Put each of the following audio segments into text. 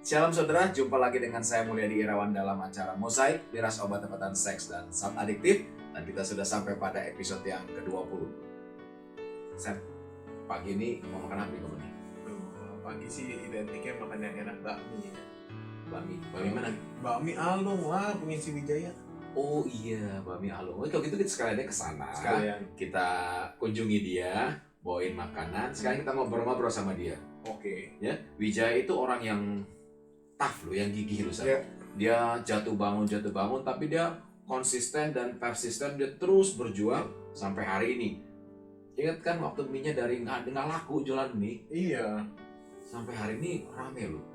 Shalom saudara, jumpa lagi dengan saya Mulyadi Irawan dalam acara Mozaik, miras obat-obatan seks dan zat adiktif. Dan kita sudah sampai pada episode yang ke-20. Sam, pagi ini mau makan apa nih kamu nih? Pagi sih identiknya makan yang enak bakmi. Bakmi mana? Bakmi Alung lah, pengisi Wijaya. Oh iya, bakmi Alung. Kalau gitu kita sekalian ke sana. Sekalian. Kita kunjungi dia, bawain makanan. Sekarang kita ngobrol-ngobrol sama dia. Oke. Ya, Wijaya itu orang yang tough loh, yang gigih loh. Ya. Dia jatuh bangun, tapi dia konsisten dan persisten, dia terus berjuang sampai hari ini. Ingat kan waktu mie-nya dari nggak laku jualan mie, Iya. sampai hari ini rame loh.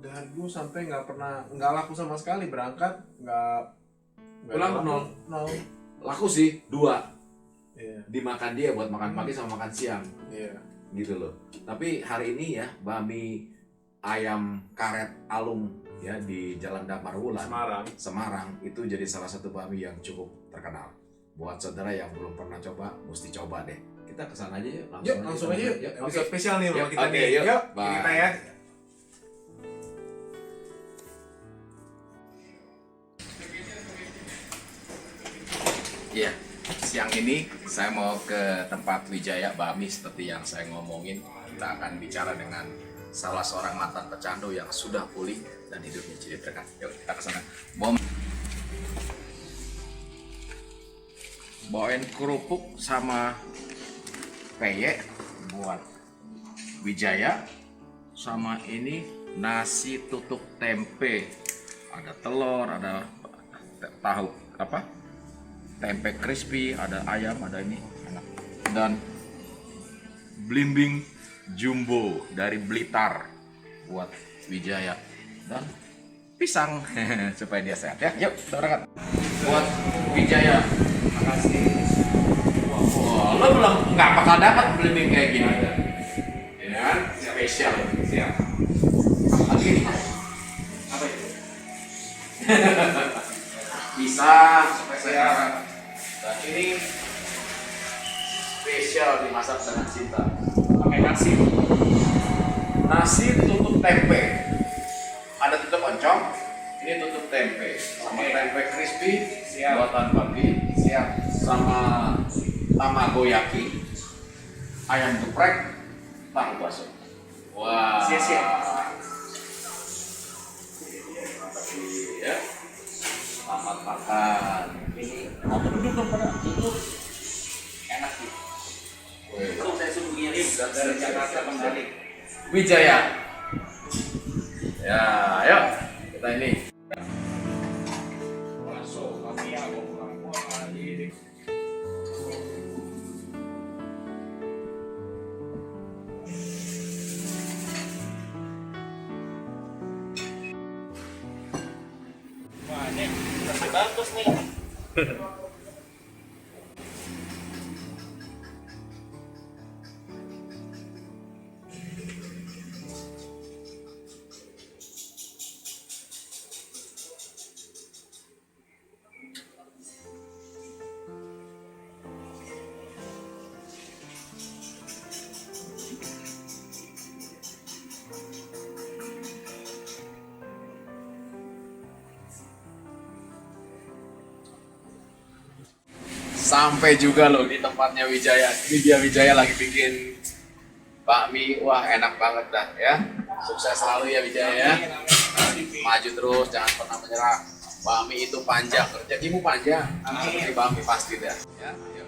Dan gue sampai nggak laku sama sekali, berangkat nggak Pulang laku, nol. Laku sih 2. Iya. Dimakan dia buat makan pagi sama makan siang. Iya. Gitu loh. Tapi hari ini ya, bakmi ayam karet Alung ya di Jalan Damar Wulan, Semarang itu jadi salah satu bakmi yang cukup terkenal. Buat saudara yang belum pernah coba, mesti coba deh. Kita kesana aja yuk, Langsung aja yuk. Oke. Spesial nih Yuk, sama kita oke, nih. yuk. Yuk, Bye. kita ya. Iya, siang ini saya mau ke tempat Wijaya Bakmi seperti yang saya ngomongin. Kita akan bicara dengan salah seorang mantan pecandu yang sudah pulih dan hidupnya jadi berkah. Yuk kita ke sana. Bawain kerupuk sama peyek buat Wijaya, sama ini nasi tutuk tempe. Ada telur, ada tahu apa? Tempe crispy, ada ayam, ada ini enak. Dan blimbing jumbo dari Blitar buat Wijaya, dan pisang supaya dia sehat ya. Yuk kita berangkat buat Wijaya. Makasih. Wah, lo belum nggak bakal dapat blimbing kayak gini. Ya kan? Spesial. Siap. Lagi nih. Apa itu? Pisang spesial. Dan ini spesial dimasak dengan cinta. Pakai nasi tutup tempe. Ada tutup oncom, ini tutup tempe. Sama tempe crispy, buatan papi, sama tamagoyaki, ayam geprek, tahu bakso. Wah. Siap. Ya. Selamat makan. Ini mau duduk dong pada duduk. Enak sih. Itu saya suruh ngirim dari Jakarta kembali. Wijaya. Ya, ayo kita ini. Wah, ini masih bagus nih. Sampai juga loh di tempatnya Wijaya. Ini dia Wijaya lagi bikin bakmi. Wah, enak banget dah ya. Sukses selalu ya Wijaya ya. Maju terus, jangan pernah menyerah. Bakmi itu panjang, rezekimu panjang. Seperti bakmi pasti dah. Ya, yuk.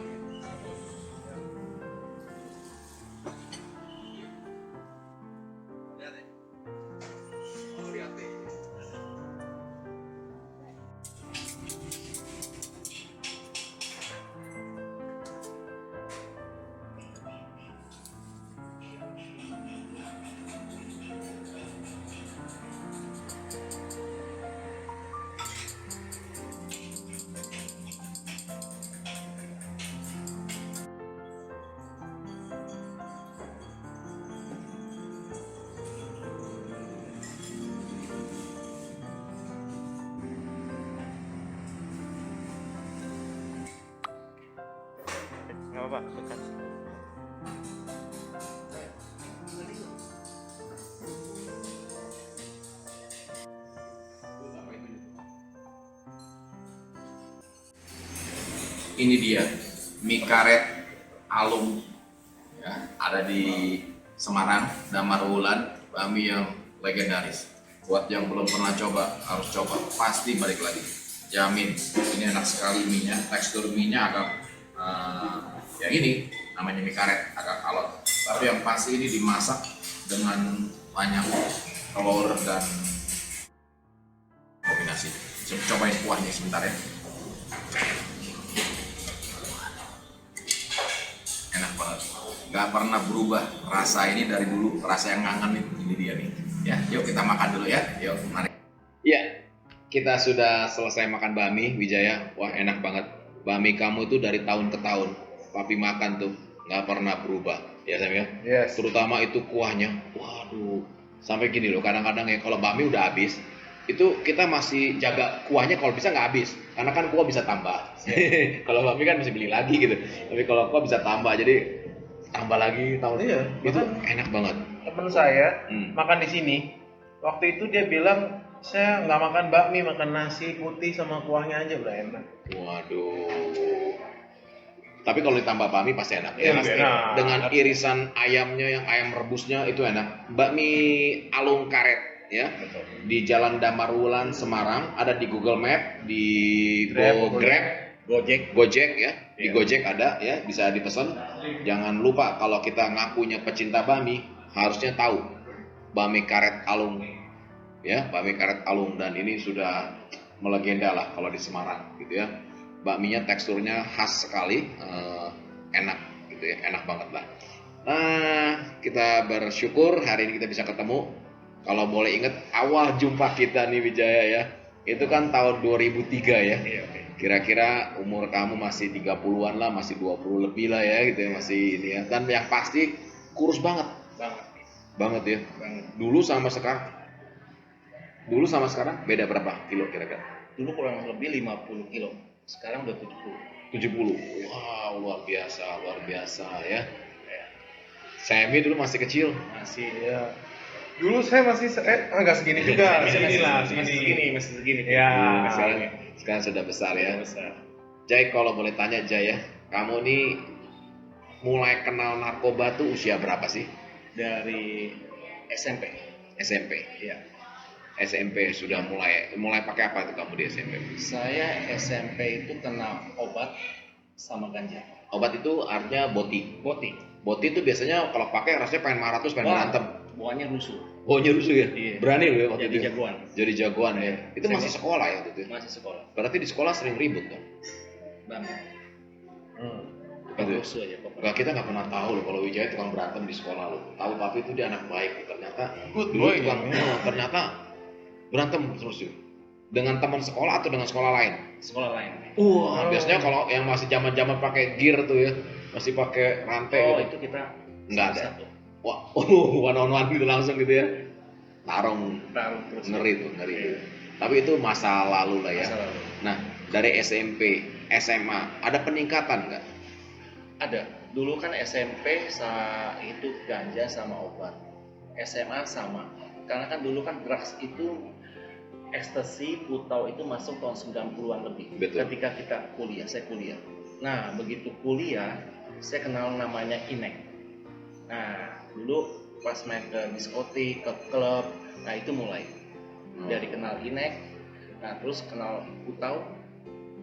Nggak apa-apa, bekas. Ini dia mie karet alung, ya, ada di Semarang, Damar Wulan, bami yang legendaris. Buat yang belum pernah coba, harus coba, pasti balik lagi. Jamin, ini enak sekali mie-nya, tekstur mie-nya agak yang ini namanya mie karet, agak alot. Tapi yang pasti ini dimasak dengan banyak telur dan kombinasi. Cobain kuahnya sebentar ya. Enak banget, nggak pernah berubah rasa ini dari dulu, rasa yang ngangen nih, ini dia nih. Ya, yuk kita makan dulu ya, yuk mari. Iya, kita sudah selesai makan bami Wijaya. Wah enak banget, bami kamu itu dari tahun ke tahun, papi makan tuh nggak pernah berubah, ya Sam ya. Yes. Terutama itu kuahnya, waduh, sampai gini loh, kadang-kadang ya kalau bami udah habis, itu kita masih jaga kuahnya kalau bisa nggak habis, karena kan kuah bisa tambah. Kalau bami kan bisa beli lagi gitu, tapi kalau kuah bisa tambah, jadi tambah lagi, tambah. Iya, Itu bahkan enak banget. temen saya Hmm. makan di sini. Waktu itu dia bilang saya nggak makan bakmi, makan nasi putih sama kuahnya aja udah enak. Waduh. Tapi kalau ditambah bakmi pasti enak. Iya, Pasti. enak. Dengan irisan ayamnya, yang ayam rebusnya itu enak. Bakmi alung karet ya. Di Jalan Damar Wulan Semarang, ada di Google Map, di Gojek ya. Di Iya. Gojek ada ya, bisa dipesan. Jangan lupa kalau kita ngakunya pecinta bakmi, harusnya tahu bakmi karet alung. Ya, bakmi karet alung, dan ini sudah melegenda lah kalau di Semarang gitu ya. Bakminya teksturnya khas sekali, enak gitu ya, enak banget lah. Nah, kita bersyukur hari ini kita bisa ketemu. Kalau boleh ingat awal jumpa kita nih Wijaya ya, itu kan tahun 2003 ya. Kira-kira umur kamu masih 30-an lah, masih 20 lebih lah ya gitu ya, masih ini ya. Dan yang pasti kurus banget. Banget ya. Dulu sama sekarang beda berapa kilo kira-kira? Dulu kurang lebih 50 kilo, sekarang udah 70. 70. Wow, luar biasa ya. Semi dulu masih kecil. Masih Iya. Dulu saya masih agak segini juga, segini lah, masih segini. Ya. Sekarang sudah besar ya. Besar. Jay, kalau boleh tanya Jay ya, kamu nih mulai kenal narkoba tuh usia berapa sih? Dari SMP. SMP. Ya. SMP sudah mulai pakai apa tuh kamu di SMP? Saya SMP itu kenal obat sama ganja. Obat itu artinya boti. Boti. Boti itu biasanya kalau pakai rasanya pengen marah terus pengen berantem. Buahnya rusuh. Oh, rusuh ya? Iya. Berani loh ya waktu Jadi itu. jagoan. Jadi jagoan ya. Itu Saya- masih sekolah ya waktu itu. Masih sekolah. Berarti di sekolah sering ribut kan? Banget. Gitu ya? Rusuh aja pokoknya. Enggak, kita nggak pernah tahu loh kalau Wijaya tukang berantem di sekolah loh. Tahu papi itu dia anak baik, ternyata Good dulu boy, tukang ya. ternyata berantem terus tuh. Dengan teman sekolah atau dengan sekolah lain? Sekolah lain. Wah, biasanya kalau yang masih zaman-zaman pakai gear tuh ya, masih pakai rantai Oh, gitu. itu kita Nggak ada. satu. Wah, one on one gitu langsung gitu ya. Tarung, Taruh terus. ngeri tuh. Iya. Tapi itu masa lalu lah ya. Masa lalu. Nah, dari SMP, SMA, ada peningkatan nggak? Ada. Dulu kan SMP itu ganja sama obat. SMA sama. Karena kan dulu kan drugs itu ekstasi, putau itu masuk tahun 90-an lebih. Betul. Ketika kita kuliah, saya kuliah. Nah, begitu kuliah, saya kenal namanya Inek. Nah, dulu pas main ke diskotik, ke klub, nah itu mulai. Dari kenal Inek, nah terus kenal putau,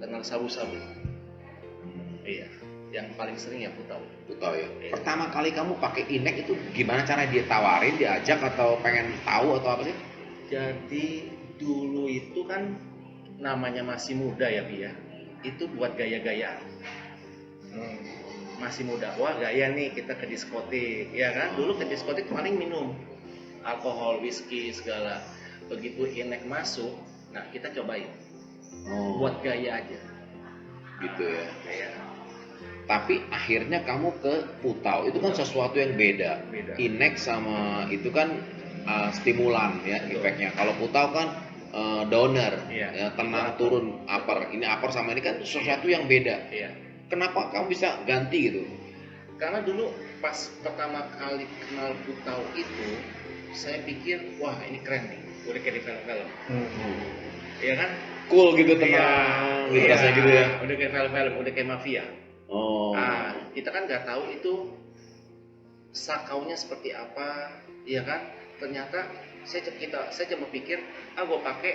kenal sabu-sabu. Iya, yang paling sering ya putau. Tuh tahu ya. Pertama kali kamu pakai Inek itu gimana cara dia tawarin, diajak atau pengen tahu atau apa sih? Jadi dulu itu kan namanya masih muda ya Bi ya. Itu buat gaya-gayaan. Masih muda, wah gaya nih kita ke diskotik, ya kan? Dulu ke diskotik paling minum alkohol, whisky segala. Begitu Inek masuk, nah kita cobain. Oh, Buat gaya aja. gitu ya. Gaya. Tapi akhirnya kamu ke Putau, itu kan sesuatu yang beda. Beda. Inek sama itu kan stimulan ya efeknya. Kalau Putau kan downer, Iya. ya, tenang turun upper. Ini upper sama ini kan sesuatu yang beda. Iya. Kenapa kamu bisa ganti gitu? Karena dulu pas pertama kali kenal putau itu, saya pikir wah ini keren nih. udah kayak di film-film. Iya kan? Cool gitu, tenang gitu, Iya, rasanya gitu ya. udah kayak film-film, udah kayak mafia. Oh. Nah, kita kan nggak tahu itu sakaunya seperti apa, iya kan? Ternyata saya cuma pikir, gue pakai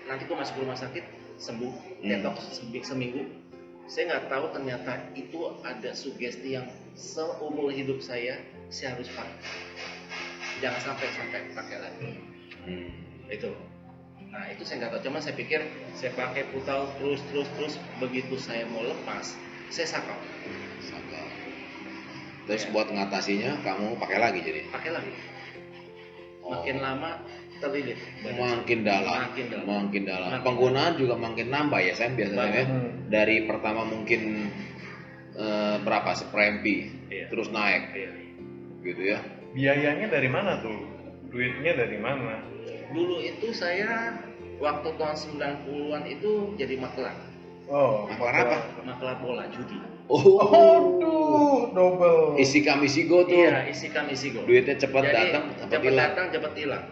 nanti gue masuk rumah sakit sembuh, detox seminggu. Saya nggak tahu ternyata itu ada sugesti yang seumur hidup saya harus pakai. Jangan sampai pakai lagi. Itu. Nah itu saya nggak tahu, cuma saya pikir saya pakai putar terus begitu saya mau lepas, saya sakau. Terus buat ngatasinya kamu pakai lagi jadi? Pakai lagi. Oh. Makin lama terlilit. Makin dalam. Makin Penggunaan juga makin nambah ya, Sam, biasanya ya. Dari pertama mungkin berapa seprempi, terus naik, gitu ya. Biayanya dari mana tuh? Duitnya dari mana? Dulu itu saya waktu tahun 90-an itu jadi maklar. Oh, Maklar apa? Maklar bola judi. Aduh, double. Isi kami sigo tuh. Iya, isi kami sigo. Duitnya cepat Jadi, datang, cepat cepat hilang. datang, cepat hilang.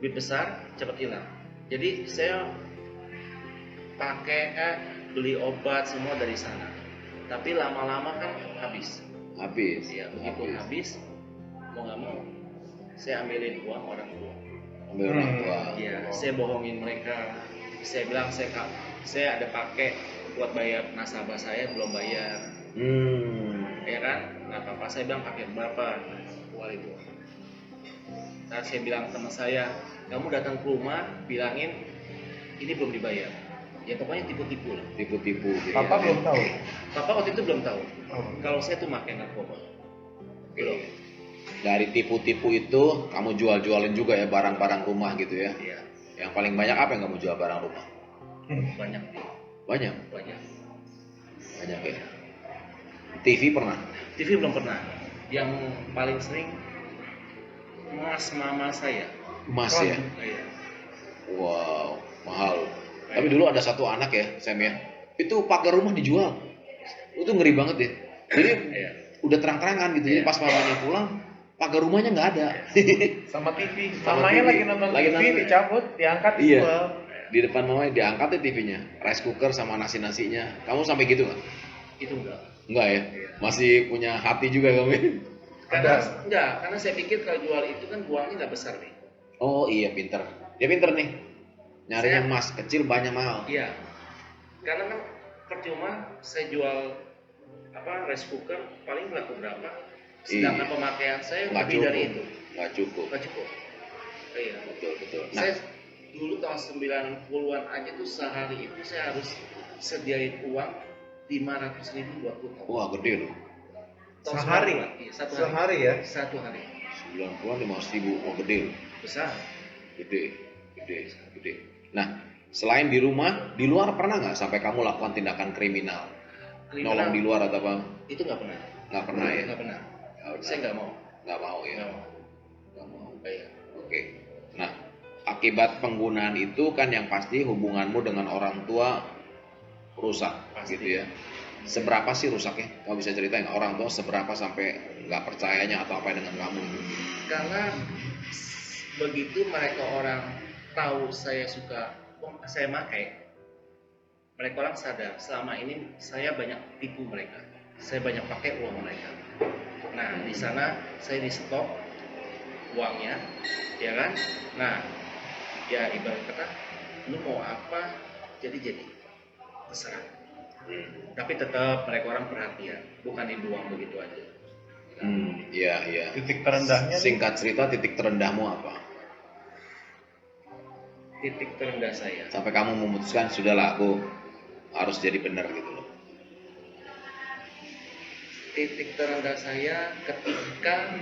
Duit besar, cepat hilang. Jadi saya pakai beli obat semua dari sana. Tapi lama-lama kan habis. Habis. Iya, begitu habis, mau nggak mau, saya ambilin uang orang tua. Ambil orang tua. Iya, saya bohongin mereka. Saya bilang saya ada pakai buat bayar nasabah saya belum bayar. Ya kan? Nah, papa saya bilang pakai berapa? Uang itu. Nah, saya bilang teman saya, kamu datang ke rumah, bilangin ini belum dibayar. Ya pokoknya tipu-tipu lah. Tipu-tipu. Gitu Papa ya. belum tahu. Papa waktu itu belum tahu Oh. kalau saya tuh makan narkoba. Belum. Dari tipu-tipu itu kamu jual-jualin juga ya barang-barang rumah gitu ya. Iya, Yang paling banyak apa yang kamu jual barang rumah? banyak nih. Banyak. Banyak. Banyak ya. TV pernah? TV belum pernah. Yang paling sering mas mama saya. Emas ya. Iya. Wow, mahal. Tapi dulu ada satu anak ya, Sam ya. Itu pagar rumah dijual. Itu ngeri banget ya. Jadi Iya. udah terang-terangan gitu. Jadi Iya. pas mamanya pulang, pagar rumahnya nggak ada. Sama TV. Sama Mamanya TV. lagi nonton Lagi TV, nonton. dicabut, diangkat, Iya. dijual. Di depan mamanya diangkat ya TV-nya. Rice cooker sama nasi-nasinya. Kamu sampai gitu nggak? Itu enggak. Enggak ya? Iya. Masih punya hati juga kamu ya? Karena saya pikir kalau jual itu kan uangnya nggak besar nih. Oh iya, pinter. Dia pinter nih. Nyarinya Saya- emas kecil banyak mahal. Iya. Karena kan percuma saya jual rice cooker paling laku berapa? Sedangkan Iya. pemakaian saya Nggak lebih dari cukup. itu. Nggak cukup. Nggak cukup. Iya. Betul. Nah, Saya dulu tahun 90-an aja tuh sehari itu saya harus sediain uang 500.000 buat putar. wah gede loh. Tahun Sehari? 90-an, iya, satu hari. Sehari ya? Satu hari. 90-an 500.000, wah gede loh. Besar. Gede. Nah, selain di rumah, di luar pernah nggak sampai kamu lakukan tindakan kriminal? Nolong di luar atau apa? Itu nggak pernah. Nggak pernah ya? Nggak pernah. Nggak pernah. Saya nggak mau. Nggak mau ya? Nggak mau. Nggak mau. Iya. Oke. Nah, akibat penggunaan itu kan yang pasti hubunganmu dengan orang tua rusak, Pasti. gitu ya. Seberapa sih rusaknya? Kamu bisa ceritain nggak? Orang tua seberapa sampai nggak percayanya atau apa dengan kamu? Karena begitu mereka orang tahu saya saya pakai, mereka orang sadar selama ini saya banyak tipu mereka, saya banyak pakai uang mereka. Nah di sana saya di stop uangnya, ya kan? Nah ya ibarat kata, lu mau apa jadi terserah. Tapi tetap mereka orang perhatian, bukan dibuang begitu aja. Iya. Titik terendahnya nih. Singkat cerita, titik terendahmu apa? Titik terendah saya. Sampai kamu memutuskan sudahlah aku harus jadi benar gitu loh. Titik terendah saya ketika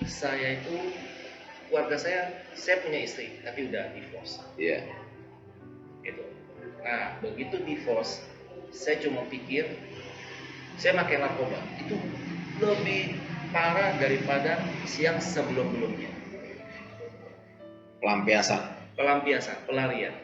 saya itu keluarga saya punya istri tapi udah divorce Iya. gitu. Nah begitu divorce saya cuma pikir saya pakai narkoba itu lebih parah daripada yang sebelum-belumnya. Pelampiasan, pelarian.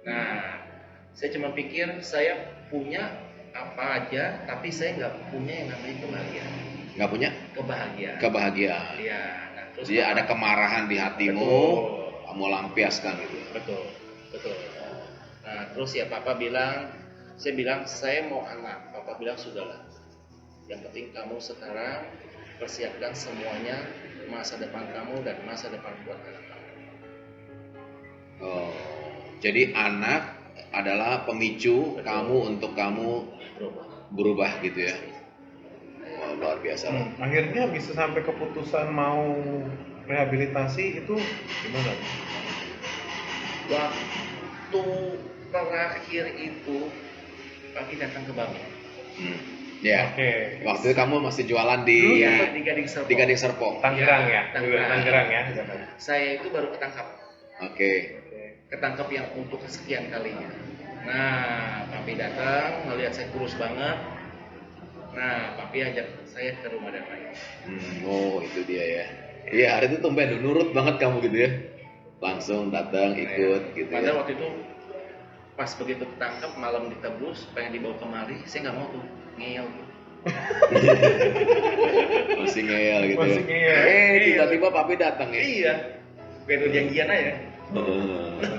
Nah saya cuma pikir saya punya apa aja tapi saya nggak punya yang namanya kebahagiaan. Nggak punya Kebahagiaan. kebahagiaan. Ya, nah, Terus Jadi ada kemarahan di hatimu, Betul. kamu lampiaskan gitu. Betul, betul. Nah, terus ya Papa bilang, saya mau anak. Papa bilang sudahlah. Yang penting kamu sekarang persiapkan semuanya, masa depan kamu dan masa depan buat anak kamu. Oh, jadi anak adalah pemicu Betul. kamu untuk kamu Berubah. berubah gitu ya. Wah, luar biasa loh. Akhirnya bisa sampai keputusan mau rehabilitasi itu gimana? Waktu terakhir itu Papi datang ke Bami. Ya. Oke. Waktu itu kamu masih jualan di Iya, di Gading Serpong. di Gading Serpong. Tangerang ya? Tangerang. Tangerang ya. Saya itu baru ketangkap. Oke. Ketangkap yang untuk kesekian kalinya. Nah, Papi datang, melihat saya kurus banget. Nah, Papi ajak saya ke rumah damai. Oh, itu dia ya. Iya, hari itu tumben nurut banget kamu gitu ya. Langsung datang ikut gitu Padahal ya. waktu itu pas begitu ketangkap malam ditebus, pengen dibawa kemari, saya nggak mau tuh, ngeyel. Masih ngeyel gitu Masih ya. ngeyel. Tiba-tiba papi datang ya. Iya, kayak janjian aja.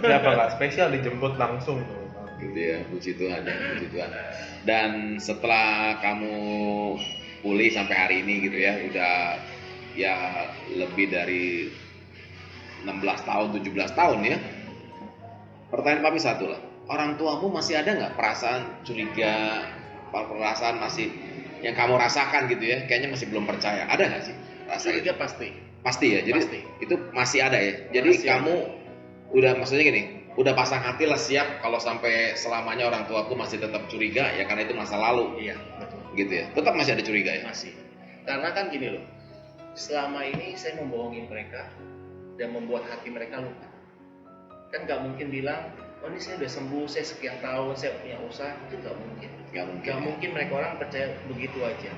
Siapa nggak spesial dijemput langsung tuh. Gitu ya, puji Tuhan ya, puji Tuhan. Dan setelah kamu pulih sampai hari ini gitu ya, udah ya lebih dari 16 tahun, 17 tahun ya. Pertanyaan papi satu lah, orang tuamu masih ada nggak perasaan curiga, perasaan masih yang kamu rasakan gitu ya? Kayaknya masih belum percaya, ada nggak sih? Rasa itu? Curiga pasti. Pasti ya, jadi Pasti. itu masih ada ya. Jadi Masih kamu udah maksudnya gini, udah pasang hati lah siap kalau sampai selamanya orang tuaku masih tetap curiga ya karena itu masa lalu Iya, betul. gitu ya. Tetap masih ada curiga ya. Masih. Karena kan gini loh, selama ini saya membohongi mereka dan membuat hati mereka luka. Kan nggak mungkin bilang, oh ini saya udah sembuh, saya sekian tahun, saya punya usaha, itu nggak mungkin. Nggak mungkin. Nggak mungkin mereka orang percaya begitu aja.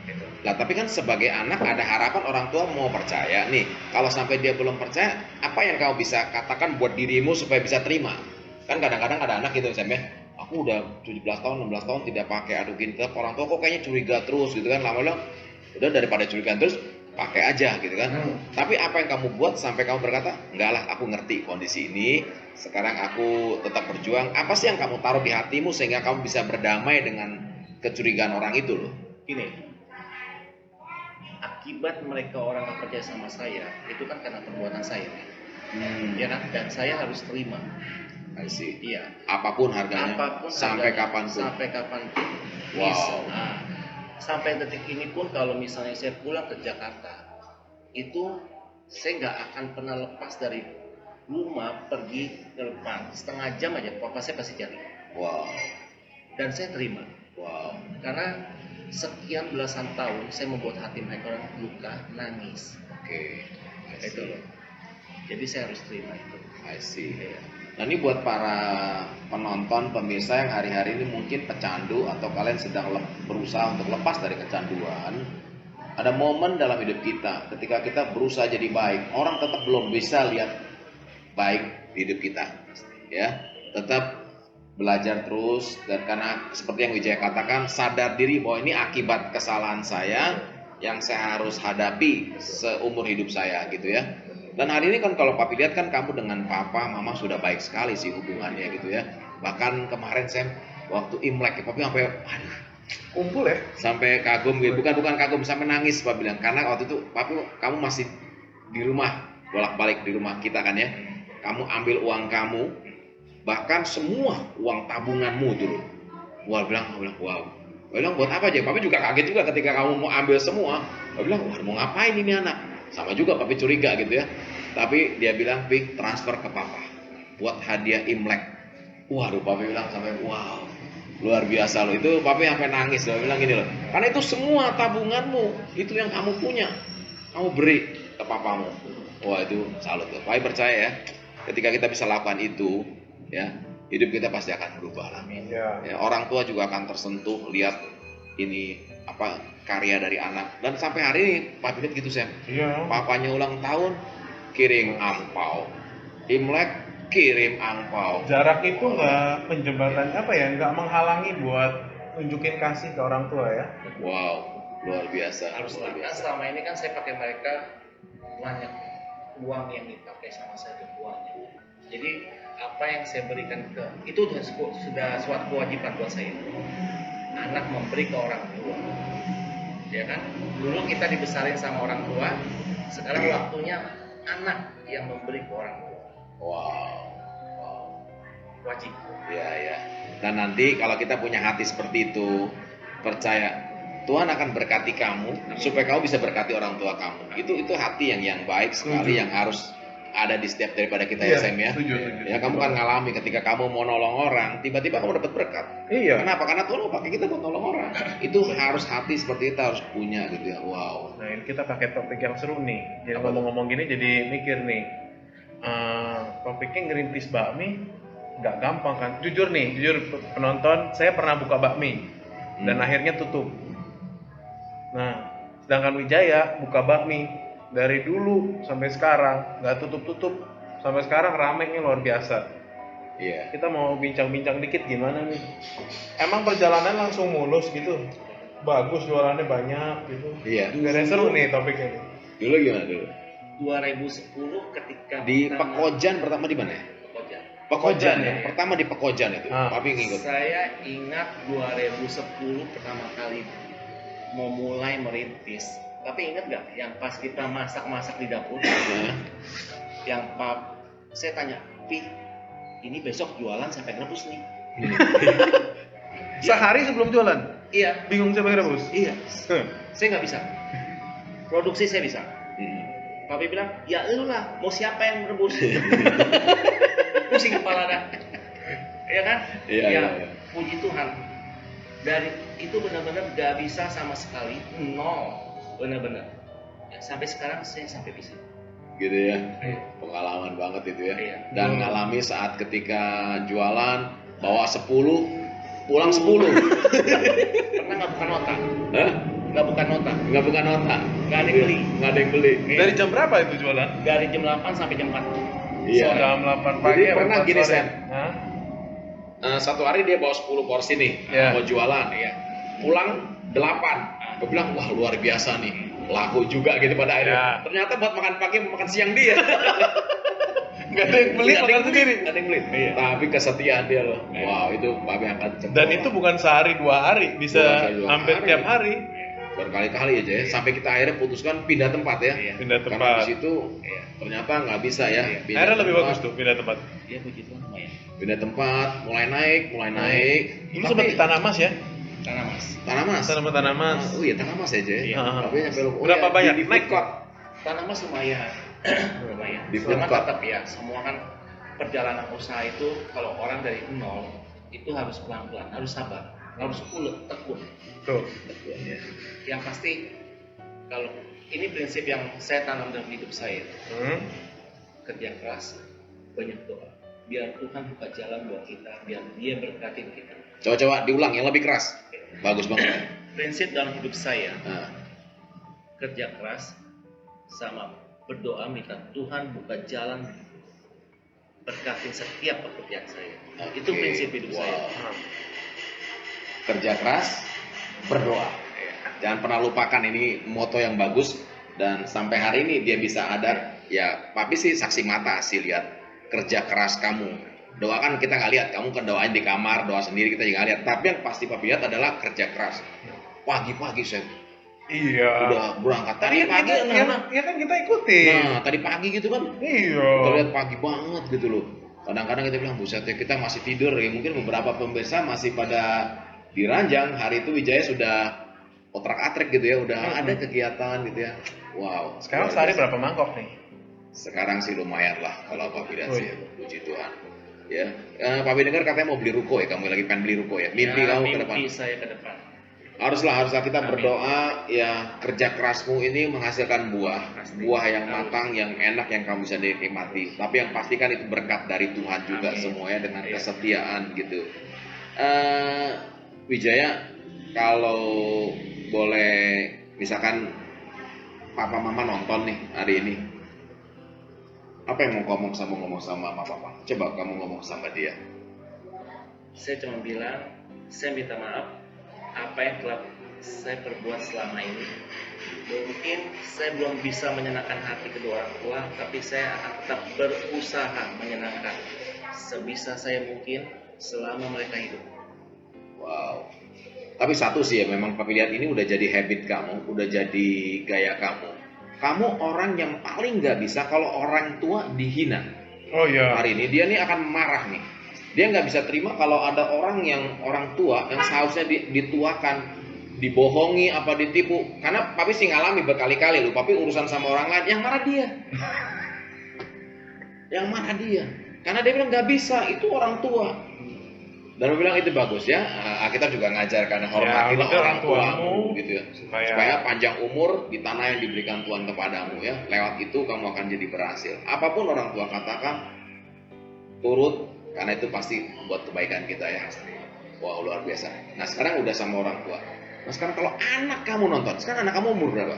Gitu. Lah tapi kan sebagai anak ada harapan orang tua mau percaya nih. Kalau sampai dia belum percaya, apa yang kamu bisa katakan buat dirimu supaya bisa terima? Kan kadang-kadang ada anak gitu misalnya, aku udah 17 tahun, 16 tahun tidak pakai adukin klub, orang tua kok kayaknya curiga terus gitu kan. Lama-lama udah daripada curiga terus pakai aja gitu kan. Tapi apa yang kamu buat sampai kamu berkata, enggak lah aku ngerti kondisi ini, sekarang aku tetap berjuang. Apa sih yang kamu taruh di hatimu sehingga kamu bisa berdamai dengan kecurigaan orang itu loh? Gini, akibat mereka orang nggak percaya sama saya, itu kan karena perbuatan saya. Ya kan? Dan saya harus terima. I see. Iya. Apapun harganya, Apapun sampai harganya, kapanpun. sampai kapanpun. Wow. Nah, sampai detik ini pun kalau misalnya saya pulang ke Jakarta, itu saya nggak akan pernah lepas dari rumah pergi ke depan setengah jam aja, papa saya pasti cari. Wow. Dan saya terima, Wow. karena sekian belasan tahun saya membuat hati mereka orang luka, nangis. Oke. I Itu see. loh. Jadi saya harus terima itu. I see. Iya. Nah ini buat para penonton, pemirsa yang hari-hari ini mungkin pecandu atau kalian sedang berusaha untuk lepas dari kecanduan. Ada momen dalam hidup kita ketika kita berusaha jadi baik, orang tetap belum bisa lihat baik di hidup kita, ya. Tetap belajar terus dan karena seperti yang Wijaya katakan, sadar diri bahwa ini akibat kesalahan saya yang saya harus hadapi seumur hidup saya gitu ya. Dan hari ini kan kalau papi lihat kan kamu dengan papa, mama sudah baik sekali sih hubungannya gitu ya. Bahkan kemarin saya waktu Imlek papi sampai aduh, Kumpul ya? sampai kagum gitu. Bukan kagum, sampai nangis papi bilang karena waktu itu papi kamu masih di rumah, bolak-balik di rumah kita kan ya. Kamu ambil uang kamu, bahkan semua uang tabunganmu dulu. Wah bilang wow. Bilang buat apa aja? Papi juga kaget juga ketika kamu mau ambil semua. Papi bilang wah mau ngapain ini anak? Sama juga papi curiga gitu ya. Tapi dia bilang Pik transfer ke papa buat hadiah Imlek. Waduh papi bilang sampai wow luar biasa loh. Itu papi sampai nangis loh. Bilang gini loh, karena itu semua tabunganmu, itu yang kamu punya, kamu beri ke papamu. Wah itu salut loh. Papi percaya ya, ketika kita bisa lakukan itu ya, hidup kita pasti akan berubah lah. Ya. Ya, orang tua juga akan tersentuh lihat ini apa karya dari anak. Dan sampai hari ini papi lihat gitu Sam, Iya. papanya ulang tahun kirim angpau, Imlek kirim angpau. Jarak itu nggak penjembatan apa ya? Nggak menghalangi buat tunjukin kasih ke orang tua ya? Wow luar biasa, Harus luar kan biasa. selama ini kan saya pakai mereka banyak uang yang dipakai sama saya untuk uangnya. Jadi apa yang saya berikan itu sudah suatu kewajiban buat saya. Anak memberi ke orang tua, ya kan? Dulu kita dibesarin sama orang tua, sekarang waktunya anak yang memberi ke orang tua. Wow. Wajib. Ya. Dan nanti kalau kita punya hati seperti itu, percaya Tuhan akan berkati kamu supaya kamu bisa berkati orang tua kamu. Itu hati yang baik sekali yang harus ada di setiap daripada kita ya Sam ya. Setuju. Ya kamu kan ngalami ketika kamu mau nolong orang, tiba-tiba kamu dapat berkat. Iya. Kenapa? Karena Tuhan mau pakai kita buat nolong orang. Itu harus hati seperti itu harus punya gitu ya. Wow. Nah ini kita pakai topik yang seru nih. Jadi Apa ngomong-ngomong gini jadi mikir nih. Topiknya ngerintis bakmi nggak gampang kan? Jujur penonton, saya pernah buka bakmi dan akhirnya tutup. Nah, sedangkan Wijaya buka bakmi dari dulu sampai sekarang nggak tutup-tutup, sampai sekarang ramenya luar biasa. Iya. Kita mau bincang-bincang dikit gimana nih? Emang perjalanan langsung mulus gitu? Bagus, jualannya banyak gitu. Iya. Biar seru nih topiknya nih. Dulu gimana dulu? 2010 ketika Di Pekojan pertama di mana ya? Pekojan. Pekojan ya. ya. Pertama di Pekojan itu. Papi ngikut. Saya ingat 2010 pertama kali mau mulai merintis. Tapi ingat nggak yang pas kita masak-masak di dapur? Yang saya tanya, Pi, ini besok jualan sampai rebus nih. Sehari sebelum jualan? Iya. Bingung siapa yang rebus? Iya. Saya nggak bisa. Produksi saya bisa. Papi bilang, ya lu lah, mau siapa yang rebus? Pusing kepala dah. Ya kan? Iya. Puji Tuhan. Dari itu benar-benar gak bisa sama sekali, nol. Benar-benar. Ya, sampai sekarang saya sampai bisa. Gitu ya. Iya. Pengalaman banget itu ya. Iya. Dan ngalami saat ketika jualan bawa 10 pulang 10. Pernah nggak buka nota? Hah? Nggak buka nota. Nggak buka nota. Nggak ada yang beli. Nggak ada yang beli. Dari jam berapa itu jualan? Dari jam 8 sampai jam 4. Iya. Jam 8 pagi. Jadi apa pernah 4 gini, sore? Sam. Hah? Satu hari dia bawa 10 porsi nih, Iya. mau jualan ya. Pulang 8. Gue bilang, wah luar biasa nih. Laku juga gitu pada akhirnya. Ya. Ternyata buat makan pagi makan siang dia. Nggak ada yang beli, Nggak ada makan yang beli. sendiri. Nggak ada yang beli. Tapi kesetiaan dia loh. Wow, itu Papi angkat jempol. Dan itu bukan sehari 2 hari, bisa Bukan sehari 2 hampir hari. tiap hari. Berkali-kali aja ya, sampai kita akhirnya putuskan pindah tempat ya. Iya. Pindah Karena tempat. di situ ternyata nggak bisa ya. Iya. Pindah Akhirnya lebih tempat, bagus tuh pindah tempat. Dia puji Tuhan lumayan. Pindah tempat, mulai naik. Dulu sempat di Tanah Mas ya? Tanah Mas. Tanah Mas. Tanah Mas. Oh iya Tanah Mas aja. Iya. Tapi nyampe lu. Berapa banyak? Di Naik food court. Tanah Mas lumayan. Lumayan. Di Cuma food court. tetap ya, semua kan perjalanan usaha itu kalau orang dari nol itu harus pelan-pelan, harus sabar, harus tekun. Tuh. Iya. Yang pasti kalau ini prinsip yang saya tanam dalam hidup saya, kerja keras, banyak doa. Biar Tuhan buka jalan buat kita, biar Dia berkati kita. Coba diulang yang lebih keras. Bagus banget. Prinsip dalam hidup saya, Nah, kerja keras sama berdoa minta Tuhan buka jalan berkatin setiap pekerjaan saya. Itu Oke. prinsip hidup Wow. saya. Kerja keras, berdoa. Jangan pernah lupakan ini moto yang bagus dan sampai hari ini dia bisa ada. Ya, Papi sih saksi mata sih lihat kerja keras kamu. Doa kan kita nggak lihat, kamu kan doain di kamar, doa sendiri kita juga nggak lihat. Tapi yang pasti Papi lihat adalah kerja keras. Pagi-pagi Sam, Iya. udah berangkat. Tadi Iya pagi kita, ya kan kita ikutin. Nah, tadi pagi gitu kan. Iya. Kita lihat pagi banget gitu loh. Kadang-kadang kita bilang buset ya kita masih tidur ya. Mungkin beberapa pemirsa masih pada diranjang. Hari itu Wijaya sudah otrak-atrik gitu ya. Udah ada kegiatan gitu ya. Wow. Sekarang luar sehari biasa. berapa mangkok nih? Sekarang sih lumayan lah kalau Papi lihat Oh, sih. iya. Puji Tuhan. Ya, Papi dengar katanya mau beli ruko ya. Kamu lagi pengen beli ruko ya. Mimpi kamu ke depan. Mimpi saya ke depan. Haruslah kita Amin. berdoa ya kerja kerasmu ini menghasilkan buah, Pasti. buah yang Harus. matang, yang enak, yang kamu bisa nikmati. Tapi yang pasti kan itu berkat dari Tuhan juga Amin. semuanya dengan Iya. kesetiaan gitu. Wijaya, kalau boleh misalkan papa mama nonton nih hari ini, apa yang mau ngomong sama mama papa? Coba kamu ngomong sama dia. Saya cuma bilang, saya minta maaf apa yang telah saya perbuat selama ini. Mungkin saya belum bisa menyenangkan hati kedua orang tua, tapi saya akan tetap berusaha menyenangkan sebisa saya mungkin selama mereka hidup. Wow. Tapi satu sih ya, memang papi lihat ini udah jadi habit kamu, udah jadi gaya kamu. Kamu orang yang paling nggak bisa kalau orang tua dihina. Oh iya. Hari ini dia nih akan marah nih. Dia nggak bisa terima kalau ada orang tua yang seharusnya dituakan, dibohongi apa ditipu. Karena papi sih ngalami berkali-kali loh. Papi urusan sama orang lain, yang marah dia. Yang marah dia. Karena dia bilang nggak bisa, itu orang tua. Dan papi bilang itu bagus ya. Kita juga ngajarkan hormatilah hormati orang tuamu tuamu, gitu ya. supaya- Supaya panjang umur di tanah yang diberikan Tuhan kepadamu ya. Lewat itu kamu akan jadi berhasil. Apapun orang tua katakan, turut, karena itu pasti membuat kebaikan kita ya. Wah, luar biasa. Nah sekarang udah sama orang tua. Nah sekarang kalau anak kamu nonton, sekarang anak kamu umur berapa?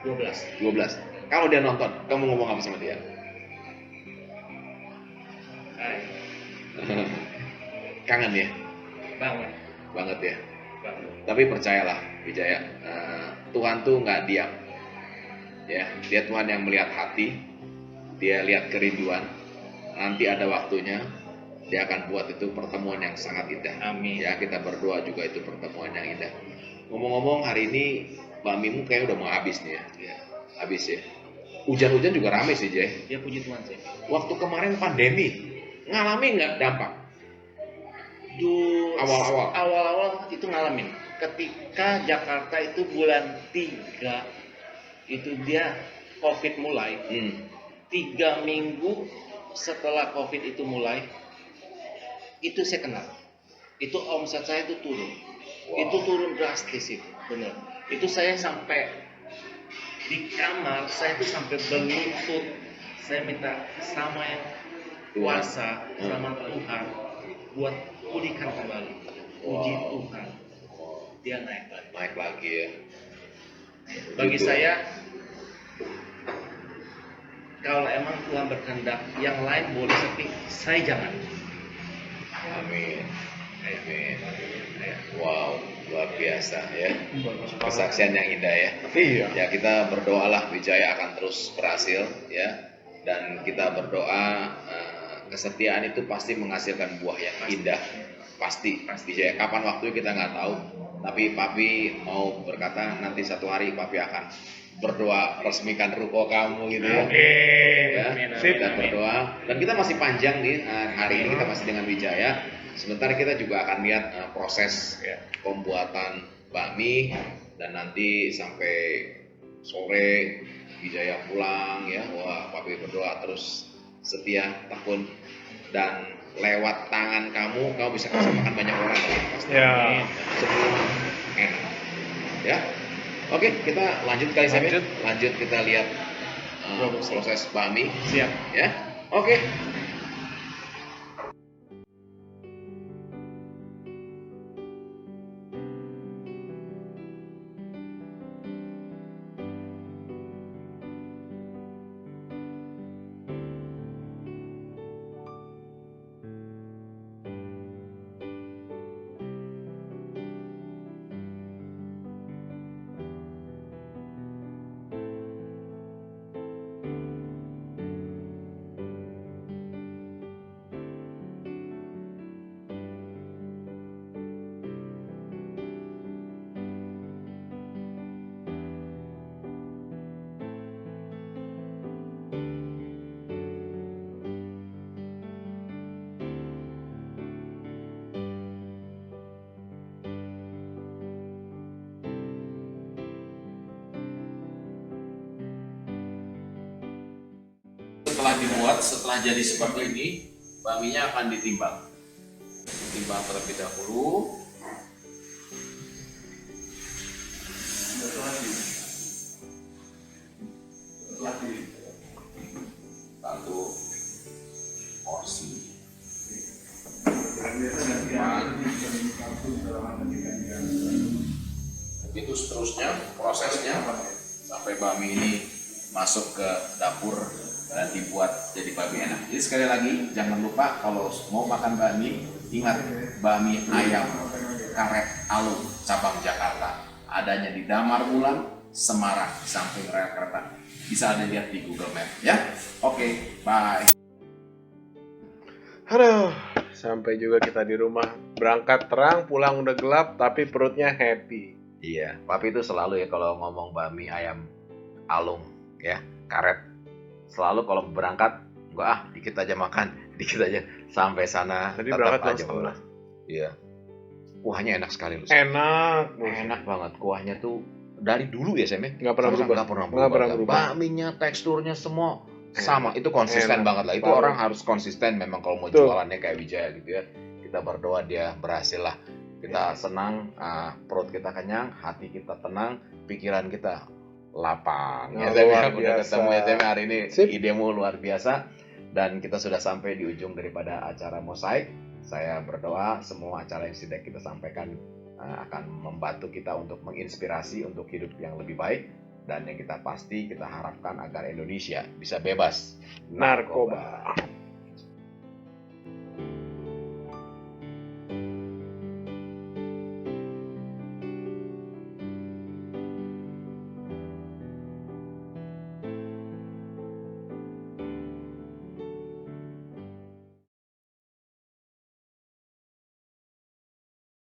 12. 12. Kalau dia nonton, kamu ngomong apa sama dia? Hai, Kangen ya? banget, Banget ya. banget. Tapi percayalah Wijaya, Tuhan tuh nggak diam. Ya, dia Tuhan yang melihat hati, dia lihat kerinduan. Nanti ada waktunya, dia akan buat itu pertemuan yang sangat indah. Amin. Ya, kita berdoa juga itu pertemuan yang indah. Ngomong-ngomong, hari ini Mbak Mimu kayak udah mau habis nih ya. Ya, Habis ya. Hujan-hujan juga rame sih, Jay. ya puji Tuhan sih. Waktu kemarin pandemi, ngalami nggak dampak? Awal-awal. Awal-awal itu ngalamin. Ketika Jakarta itu bulan 3 itu dia COVID mulai. 3 minggu setelah COVID itu mulai, itu saya kenal. Itu omset saya itu turun. Wow. Itu turun drastis itu, benar. Itu saya sampai di kamar, saya itu sampai berlutut. Saya minta sama yang kuasa, sama Tuhan buat pulihkan kembali. Puji Wow. Tuhan, dia naik lagi. Naik lagi ya. Bagi Gitu. saya, kalau emang Tuhan berkehendak, yang lain boleh sepi, saya jangan. Amin. Amin. Wow, luar biasa ya. Kesaksian yang indah ya. Iya. Ya, kita berdoalah Wijaya akan terus berhasil ya. Dan kita berdoa kesetiaan itu pasti menghasilkan buah yang indah. Pasti. Wijaya, kapan waktunya kita nggak tahu. Tapi Papi mau berkata nanti satu hari Papi akan berdoa resmikan ruko kamu gitu ya. Ya, Sip. kita berdoa dan kita masih panjang nih hari ini kita masih dengan Wijaya. Sebentar kita juga akan lihat proses pembuatan bakmi dan nanti sampai sore Wijaya pulang ya. Wah, Papi berdoa terus setia tekun dan lewat tangan kamu bisa kasih makan banyak orang lagi pasti. Ya. Sebelum enak. Ya. Oke, kita lanjut kali Sam. Lanjut kita lihat proses bakmi. Siap. Ya. Oke. Setelah dibuat, setelah jadi seperti ini, bakminya akan ditimbang. Ditimbang terlebih dahulu. Satu porsi. Begitu seterusnya prosesnya sampai bakmi ini masuk ke dapur dan dibuat jadi bakmi enak. Jadi sekali lagi jangan lupa kalau mau makan bakmi, ingat bakmi ayam Karet Alung, cabang Jakarta. Adanya di Damar Bulan, Semarang, di samping rel kereta. Bisa Anda lihat di Google Map ya. Oke, bye. Aduh, sampai juga kita di rumah. Berangkat terang, pulang udah gelap, tapi perutnya happy. Iya, papi itu selalu ya kalau ngomong bakmi ayam alung ya, karet. Selalu kalau berangkat, enggak dikit aja makan, dikit aja. Sampai sana Tadi tetap berangkat jam aja setengah. pulang. Iya. Kuahnya enak sekali loh. Enak. Enak banget kuahnya tuh dari dulu ya Sam ya. Nggak pernah berubah. Nggak pernah Nggak pernah berubah. berubah. Bakminya, teksturnya semua sama. Itu konsisten Enak. banget lah. Itu Banget. orang harus konsisten memang kalau mau Betul. jualannya kayak Wijaya gitu ya. Kita berdoa dia berhasil lah. Kita senang, perut kita kenyang, hati kita tenang, pikiran kita lapang. Nah, Ya Sam ya, luar udah biasa. ketemu ya Sam hari ini. Sip. Idemu luar biasa. Dan kita sudah sampai di ujung daripada acara Mosaik. Saya berdoa semua acara yang sudah kita sampaikan akan membantu kita untuk menginspirasi untuk hidup yang lebih baik, dan yang kita pasti kita harapkan agar Indonesia bisa bebas Narkoba.